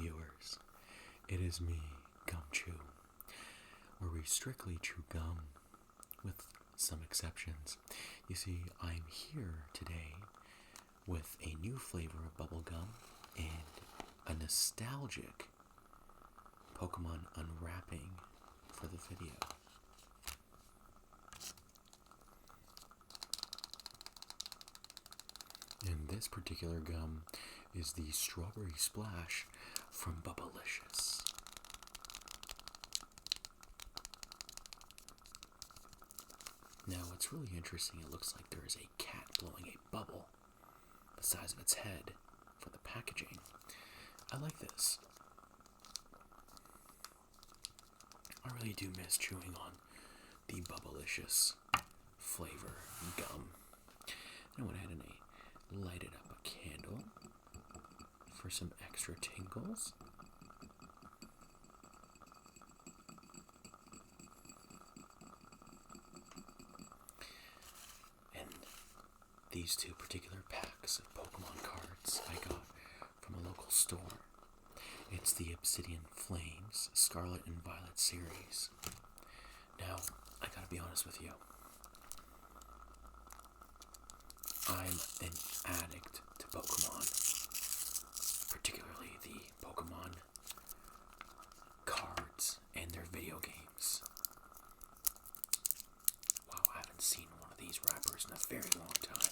viewers. It is me, GumChu, where we strictly chew gum, with some exceptions. You see, I'm here today with a new flavor of bubblegum and a nostalgic Pokemon unwrapping for the video. And this particular gum is the Strawberry Splash from Bubblicious. Now, what's really interesting, it looks like there is a cat blowing a bubble the size of its head for the packaging. I like this. I really do miss chewing on the Bubblicious flavor gum. I went ahead and I lighted up a candle for some extra tingles. And these two particular packs of Pokemon cards I got from a local store. It's the Obsidian Flames Scarlet and Violet series. Now, I gotta be honest with you. I'm an addict to Pokemon, particularly the Pokemon cards and their video games. Wow, I haven't seen one of these wrappers in a very long time.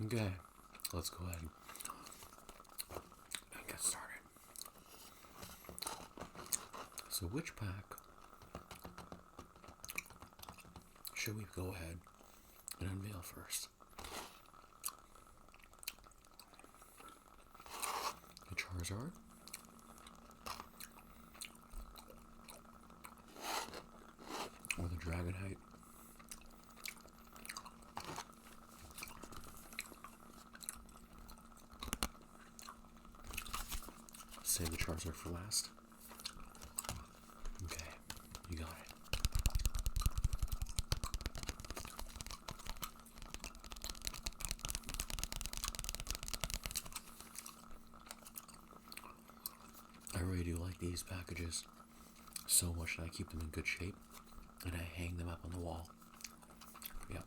Okay, let's go ahead and get started. So which pack should we go ahead and unveil first? The Charizard, or the Dragonite? Save the Charizard for last. Okay, you got it. I really do like these packages so much that I keep them in good shape and I hang them up on the wall. Yep.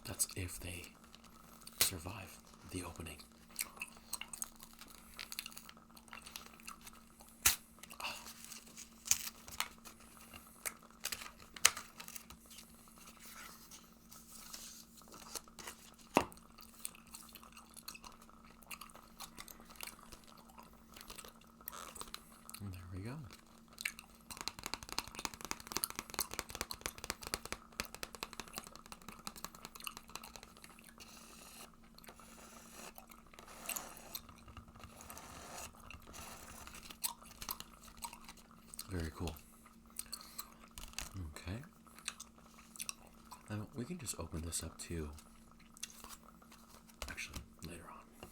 That's if they survive the opening. And there we go. Very cool. Okay. Now we can just open this up too. Actually, later on.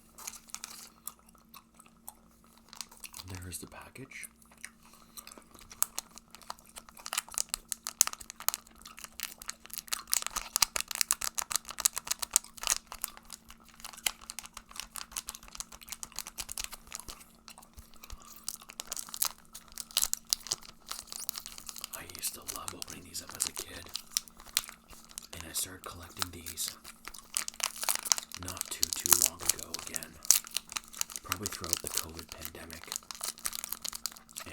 There's the package. I used to love opening these up as a kid, and I started collecting these not too long ago again, probably throughout the COVID pandemic,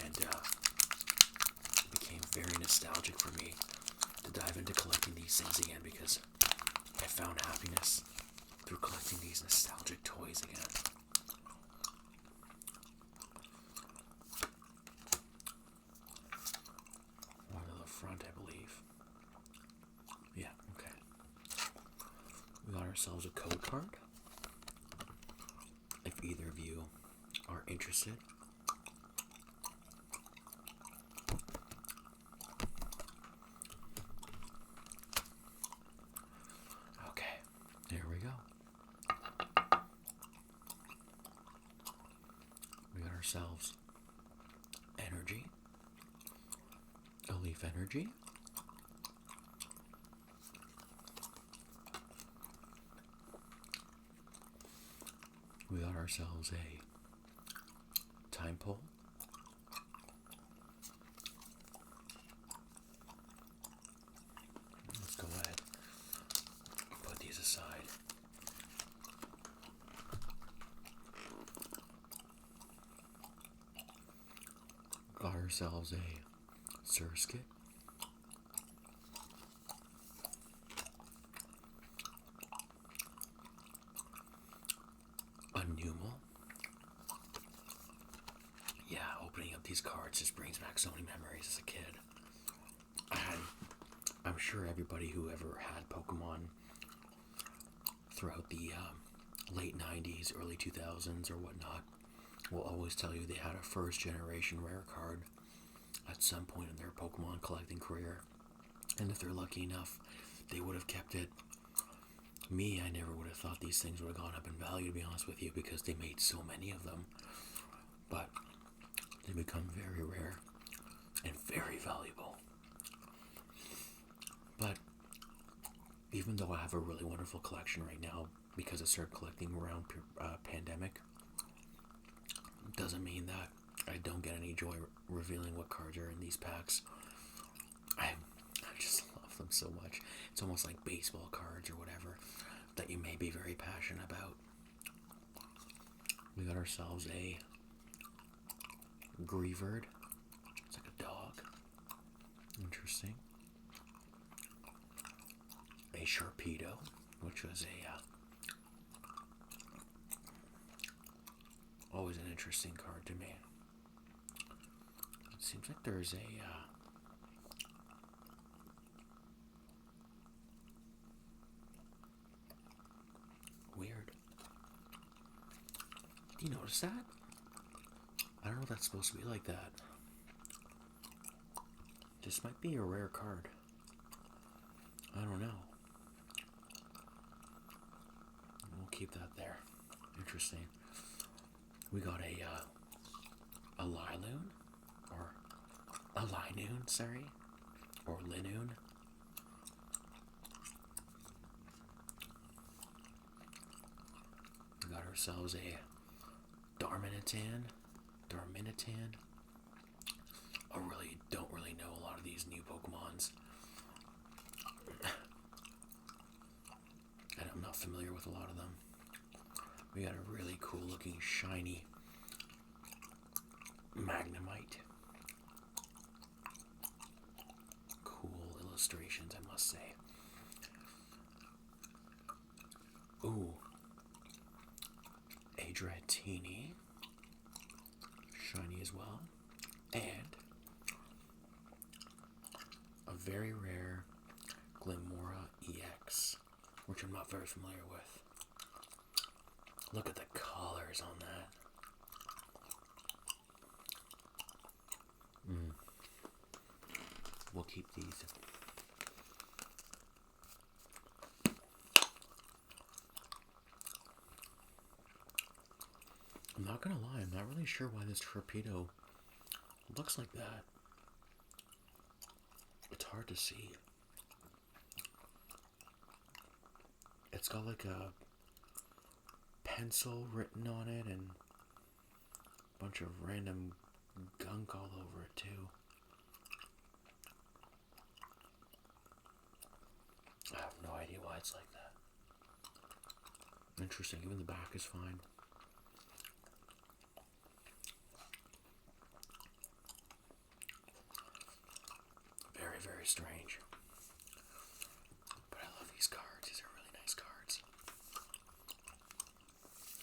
and it became very nostalgic for me to dive into collecting these things again because I found happiness through collecting these nostalgic toys again. One of the ourselves a code card. If either of you are interested. Okay, there we go. We got ourselves energy, a leaf energy. We got ourselves a time pole. Let's go ahead and put these aside. Got ourselves a surskit. A numal. Yeah, opening up these cards just brings back so many memories as a kid. I'm sure everybody who ever had Pokemon throughout the late 90s, early 2000s or whatnot will always tell you they had a first generation rare card at some point in their Pokemon collecting career. And if they're lucky enough, they would have kept it. Me, I never would have thought these things would have gone up in value, to be honest with you, because they made so many of them. But they become very rare and very valuable. But even though I have a really wonderful collection right now, because I started collecting around pandemic, doesn't mean that I don't get any joy revealing what cards are in these packs. I just love them so much. It's almost like baseball cards or whatever that you may be very passionate about. We got ourselves a Greavard. It's like a dog. Interesting. A Sharpedo, which was always an interesting card to me. It seems like there's a weird. Do you notice that? I don't know if that's supposed to be like that. This might be a rare card. I don't know. We'll keep that there. Interesting. We got a Liloon, or a Linoon, sorry, or Linoon. We got ourselves a Darmanitan. I don't really know a lot of these new Pokemons. And I'm not familiar with a lot of them. We got a really cool looking shiny Magnemite. Cool illustrations, I must say. Ooh. A Dratini. Shiny as well. And a very rare Glimora EX, which I'm not very familiar with. Look at the colors on that. We'll keep these. I'm not gonna lie, I'm not really sure why this torpedo looks like that. It's hard to see. It's got like a pencil written on it and a bunch of random gunk all over it too. I have no idea why it's like that. Interesting, even the back is fine. Very, very strange. But I love these cards. These are really nice cards.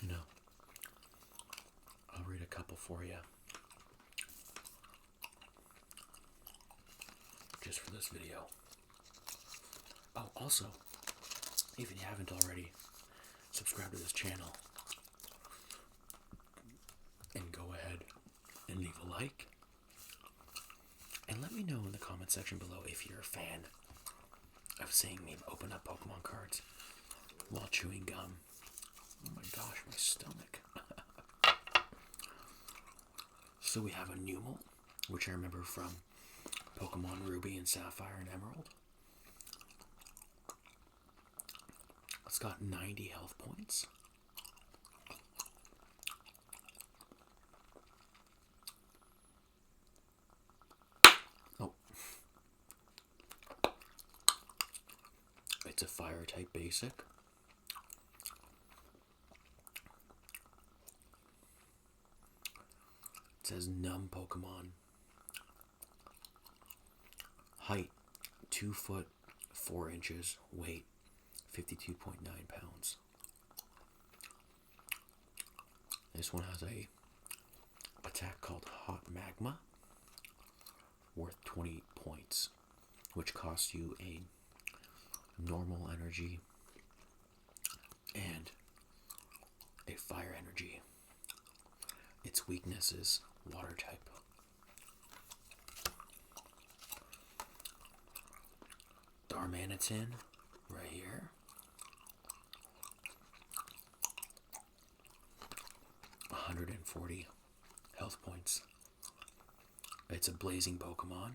You know, I'll read a couple for you. Just for this video. Oh, also, if you haven't already, subscribe to this channel. And go ahead and leave a like. And let me know in the comment section below if you're a fan of seeing me open up Pokemon cards while chewing gum. Oh my gosh, my stomach. So we have a Numel, which I remember from Pokemon Ruby and Sapphire and Emerald. It's got 90 health points. Oh. It's a fire type basic. It says numb Pokemon. Height 2 foot 4 inches. Weight 52.9 pounds. This one has a attack called Hot Magma, worth 20 points, which costs you a normal energy and a fire energy. Its weakness is water type. Darmanitan, right here. .140 health points. It's a blazing Pokemon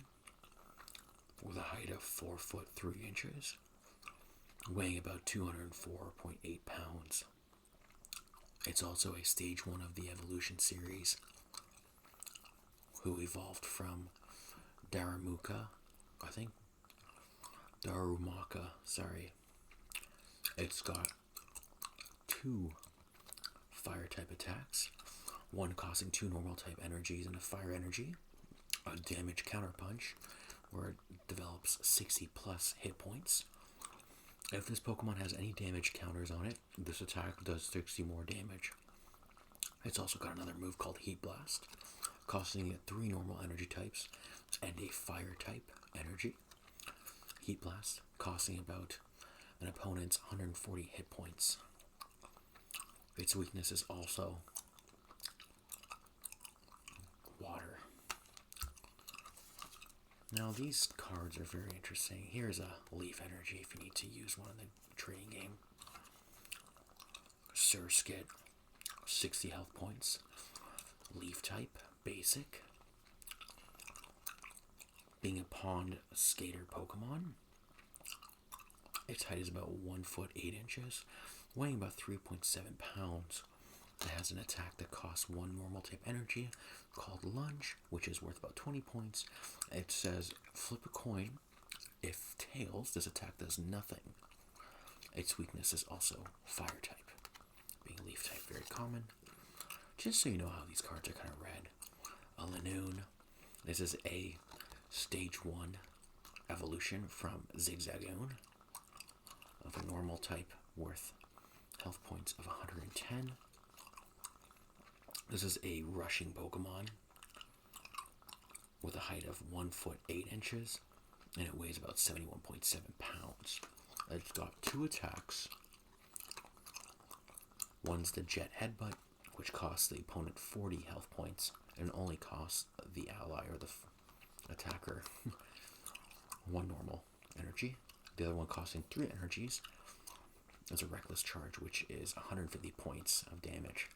with a height of 4 foot 3 inches, weighing about 204.8 pounds. It's also a stage 1 of the evolution series, who evolved from Darumaka, sorry. It's got 2 fire type attacks, one causing 2 normal type energies and a fire energy, a damage counter punch, where it develops 60 plus hit points. If this Pokemon has any damage counters on it, this attack does 60 more damage. It's also got another move called Heat Blast, costing it 3 normal energy types and a fire type energy. Heat Blast costing about an opponent's 140 hit points. Its weakness is also water. Now these cards are very interesting. Here's a Leaf Energy if you need to use one in the trading game. Surskit, 60 health points. Leaf type, basic. Being a pond skater Pokemon. Its height is about 1 foot 8 inches, weighing about 3.7 pounds. It has an attack that costs 1 normal type energy called Lunge, which is worth about 20 points. It says flip a coin. If tails, this attack does nothing. Its weakness is also fire type. Being leaf type, very common. Just so you know how these cards are kind of read. A Linoone. This is a stage 1 evolution from Zigzagoon of a normal type, worth health points of 110. This is a rushing Pokemon with a height of 1 foot 8 inches, and it weighs about 71.7 pounds. It's got 2 attacks. One's the Jet Headbutt, which costs the opponent 40 health points, and only costs the ally or the attacker 1 normal energy. The other one costing 3 energies is a Reckless Charge, which is 150 points of damage.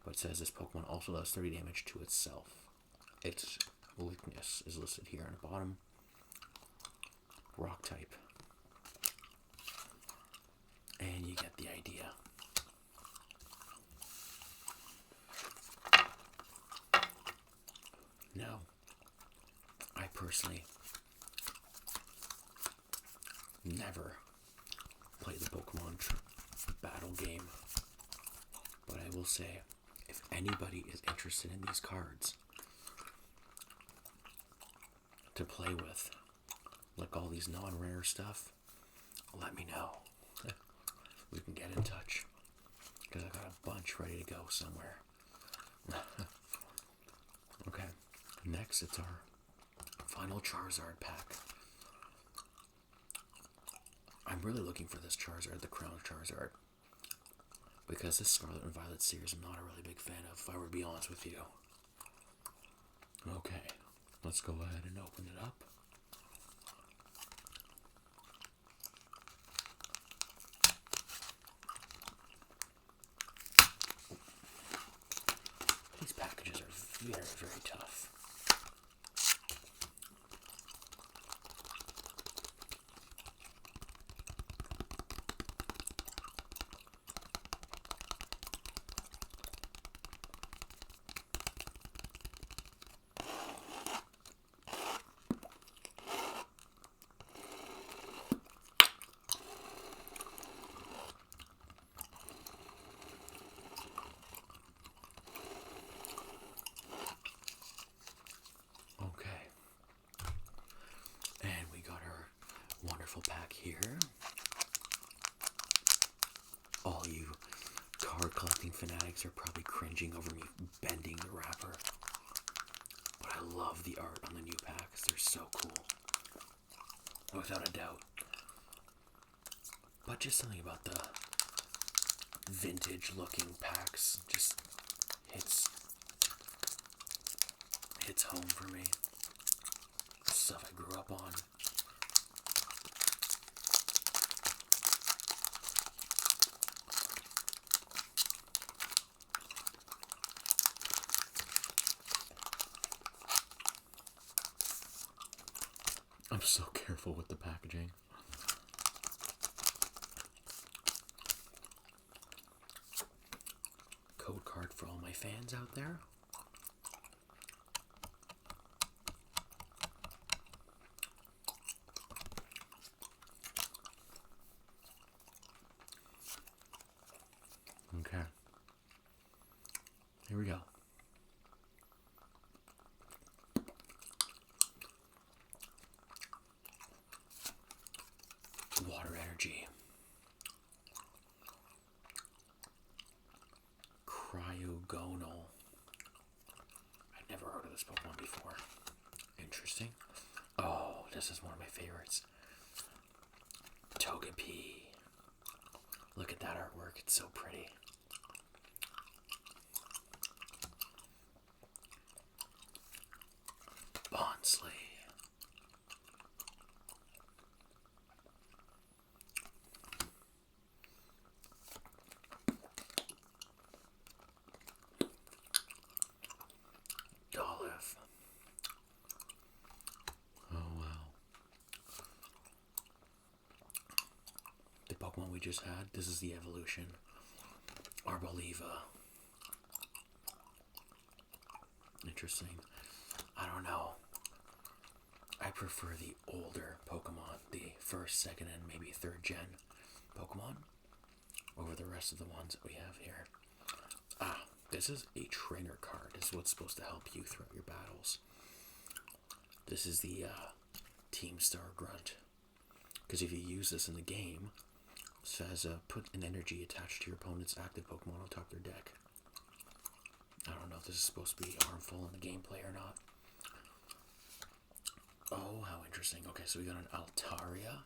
But it says this Pokemon also does 30 damage to itself. Its weakness is listed here on the bottom. Rock type. And you get the idea. Now, I personally never played the Pokemon battle game, but I will say, if anybody is interested in these cards to play with, like all these non-rare stuff, let me know. We can get in touch, because I got a bunch ready to go somewhere. Okay, next it's our final Charizard pack. I'm really looking for this Charizard, the Crown Charizard. Because this Scarlet and Violet series I'm not a really big fan of, if I were to be honest with you. Okay, let's go ahead and open it up. These packages are very, very tough. Wonderful pack here. All you card collecting fanatics are probably cringing over me bending the wrapper. But I love the art on the new packs. They're so cool. Without a doubt. But just something about the vintage looking packs just hits home for me. Stuff I grew up on. I'm so careful with the packaging. Code card for all my fans out there. Okay. Here we go. Water energy. Cryogonal. I've never heard of this Pokemon before. Interesting. Oh, this is one of my favorites. Togepi. Look at that artwork. It's so pretty. Bonsly. Pokemon we just had. This is the evolution. Arboliva. Interesting. I don't know. I prefer the older Pokemon, the first, second, and maybe third gen Pokemon, over the rest of the ones that we have here. This is a trainer card. This is what's supposed to help you throughout your battles. This is the Team Star Grunt. Because if you use this in the game, it says put an energy attached to your opponent's active Pokemon on top of their deck. I don't know if this is supposed to be harmful in the gameplay or not. Oh, how interesting. Okay, so we got an Altaria.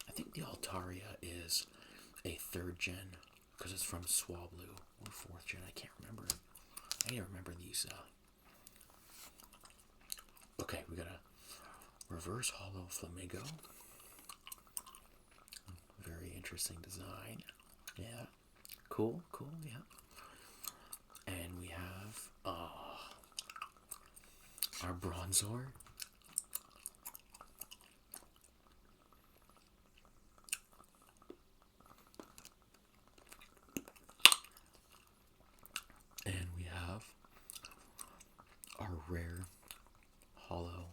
I think the Altaria is a third gen, because it's from Swablu, or fourth gen, I can't remember. I can't remember these. Okay, we got a reverse hollow flamingo. Very interesting design. Yeah. Cool, yeah. And we have our Bronzor. And we have our rare hollow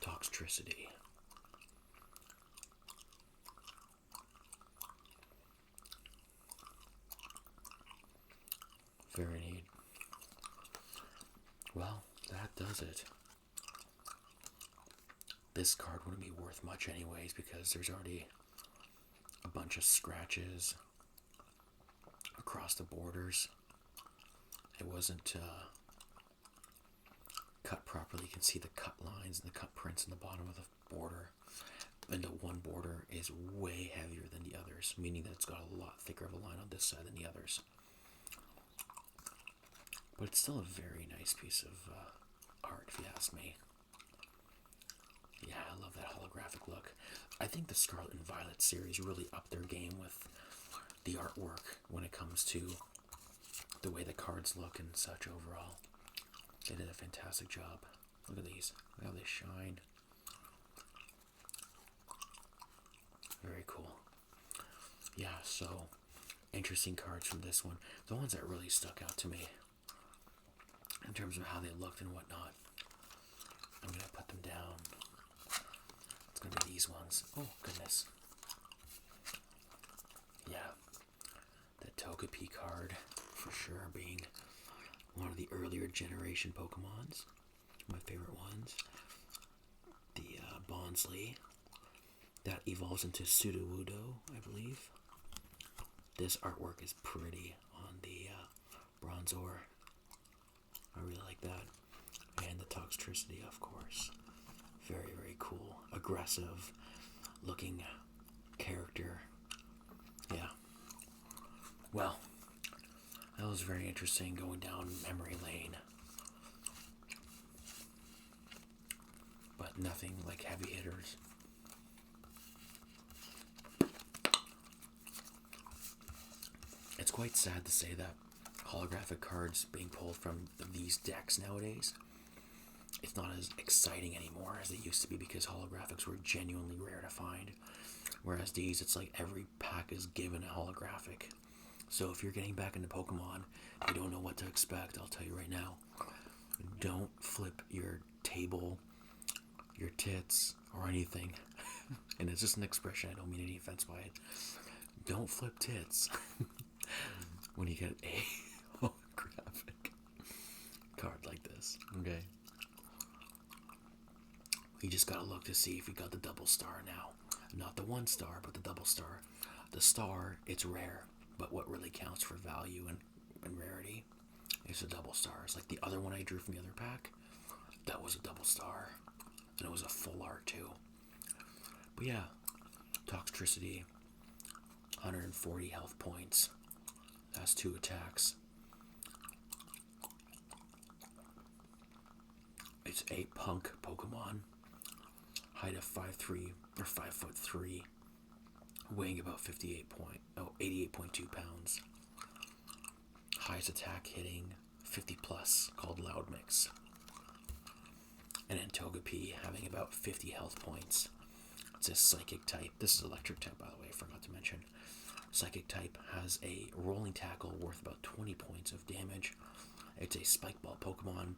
Toxtricity. Very neat. Well, that does it. This card wouldn't be worth much anyways because there's already a bunch of scratches across the borders. It wasn't cut properly. You can see the cut lines and the cut prints in the bottom of the border. And the one border is way heavier than the others, meaning that it's got a lot thicker of a line on this side than the others. But it's still a very nice piece of art, if you ask me. Yeah, I love that holographic look. I think the Scarlet and Violet series really upped their game with the artwork when it comes to the way the cards look and such overall. They did a fantastic job. Look at these. Look how they shine. Very cool. Yeah, so interesting cards from this one. The ones that really stuck out to me in terms of how they looked and whatnot. I'm going to put them down. It's going to be these ones. Oh, goodness. Yeah. The Togepi card, for sure, being one of the earlier generation Pokemons. My favorite ones. The Bonsly. That evolves into Sudowoodo, I believe. This artwork is pretty on the Bronzor. I really like that. And the Toxtricity, of course. Very, very cool. Aggressive looking character. Yeah. Well, that was very interesting going down memory lane. But nothing like heavy hitters. It's quite sad to say that holographic cards being pulled from these decks nowadays, it's not as exciting anymore as they used to be because holographics were genuinely rare to find. Whereas these, it's like every pack is given a holographic. So if you're getting back into Pokemon, you don't know what to expect, I'll tell you right now. Don't flip your table, your tits, or anything. And it's just an expression, I don't mean any offense by it. Don't flip tits when you get a holographic card like this, okay? You just gotta look to see if you got the double star now. Not the 1 star, but the double star. The star, it's rare, but what really counts for value and rarity is the double stars. Like the other one I drew from the other pack, that was a double star. And it was a full art too. But yeah, Toxtricity, 140 health points. That's 2 attacks. It's a punk Pokemon. Height of 5'3" or 5'3", weighing about 88.2 pounds. Highest attack hitting 50 plus, called Loud Mix. And then Togepi having about 50 health points. It's a psychic type. This is electric type, by the way, I forgot to mention. Psychic type has a rolling tackle worth about 20 points of damage. It's a spike ball Pokemon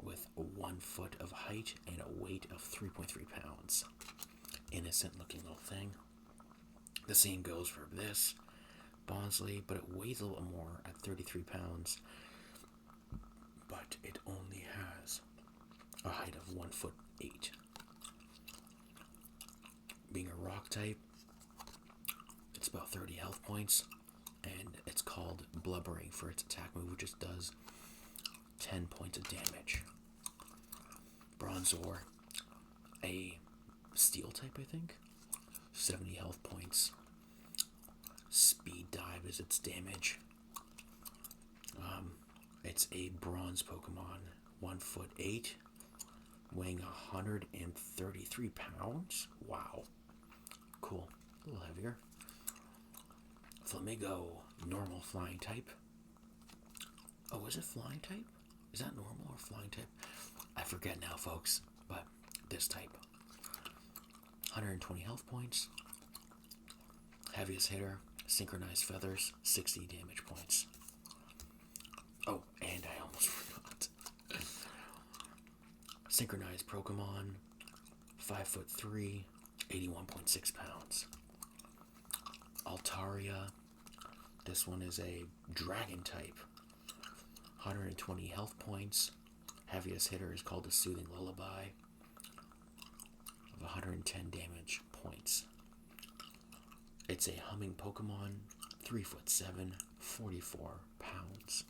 with 1 foot of height and a weight of 3.3 pounds. Innocent looking little thing. The same goes for this Bonsly, but it weighs a little more at 33 pounds. But it only has a height of 1 foot 8. Being a rock type, it's about 30 health points, and it's called Blubbering for its attack move, which just does 10 points of damage. Bronzor, a steel type, I think, 70 health points. Speed Dive is its damage. It's a bronze Pokemon, 1 foot 8, weighing 133 pounds. Wow. Cool. A little heavier. Flamigo, normal flying type. Oh, is it flying type? Is that normal or flying type? I forget now, folks, but this type. 120 health points. Heaviest hitter, Synchronized Feathers, 60 damage points. Oh, and I almost forgot. Synchronized Pokemon, 5'3", 81.6 pounds. Altaria, this one is a dragon type. 120 health points. Heaviest hitter is called the Soothing Lullaby of 110 damage points. It's a humming Pokemon, 3'7", 44 pounds.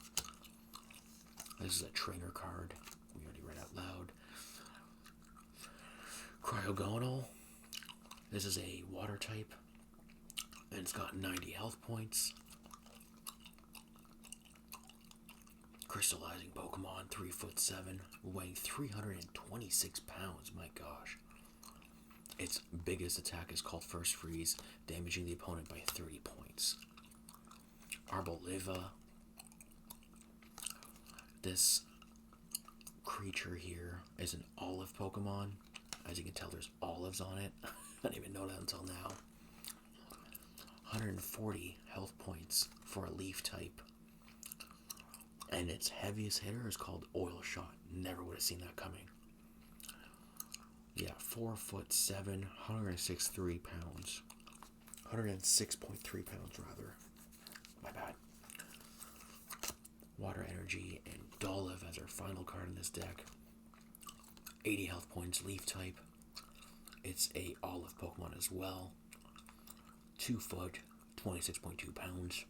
This is a trainer card. We already read out loud. Cryogonal, This is a water type, and it's got 90 health points. Crystallizing Pokemon, 3'7", weighing 326 pounds. My gosh. Its biggest attack is called First Freeze, damaging the opponent by 30 points. Arboliva. This creature here is an olive Pokemon. As you can tell, there's olives on it. I didn't even know that until now. 140 health points for a leaf type. And its heaviest hitter is called Oil Shot. Never would have seen that coming. Yeah, 4'7", 106.3 pounds. 106.3 pounds, rather. My bad. Water Energy and Dolive as our final card in this deck. 80 health points, leaf type. It's a olive Pokemon as well. 2 foot, 26.2 pounds.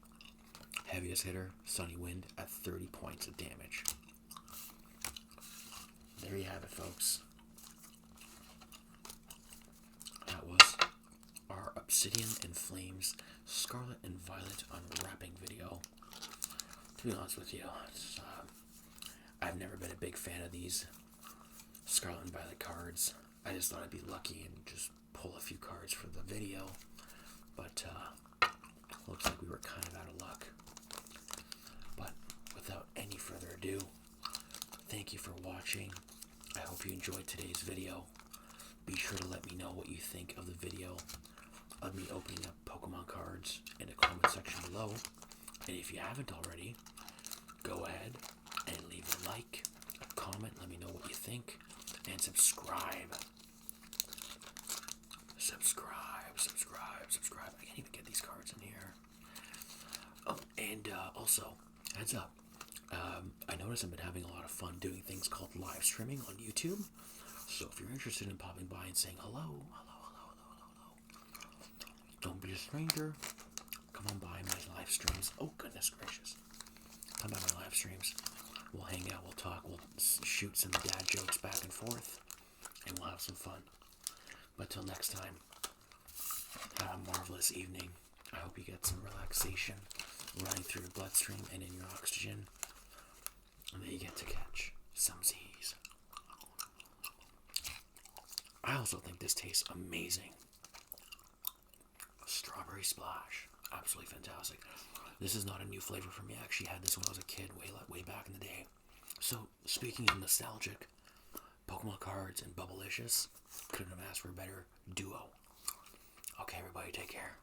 Heaviest hitter, Sunny Wind, at 30 points of damage. There you have it, folks. That was our Obsidian and Flames Scarlet and Violet unwrapping video. To be honest with you, I've never been a big fan of these Scarlet and Violet cards. I just thought I'd be lucky and just pull a few cards for the video. But looks like we were kind of out of luck. But without any further ado, thank you for watching. I hope you enjoyed today's video. Be sure to let me know what you think of the video of me opening up Pokemon cards in the comment section below. And if you haven't already, go ahead and leave a like, a comment, let me know what you think, and subscribe. Subscribe. I can't even get these cards in here. Oh, and also, heads up. I noticed I've been having a lot of fun doing things called live streaming on YouTube. So if you're interested in popping by and saying hello, don't be a stranger. Come on by my live streams. Oh, goodness gracious. Come by my live streams. We'll hang out, we'll talk, we'll shoot some dad jokes back and forth, and we'll have some fun. But till next time, have a marvelous evening. I hope you get some relaxation running through your bloodstream and in your oxygen, and that you get to catch some Z's. I also think this tastes amazing. Strawberry Splash. Absolutely fantastic. This is not a new flavor for me. I actually had this when I was a kid, way back in the day. So, speaking of nostalgic, Pokemon Cards and Bubblicious couldn't have asked for a better duo. Okay, everybody, take care.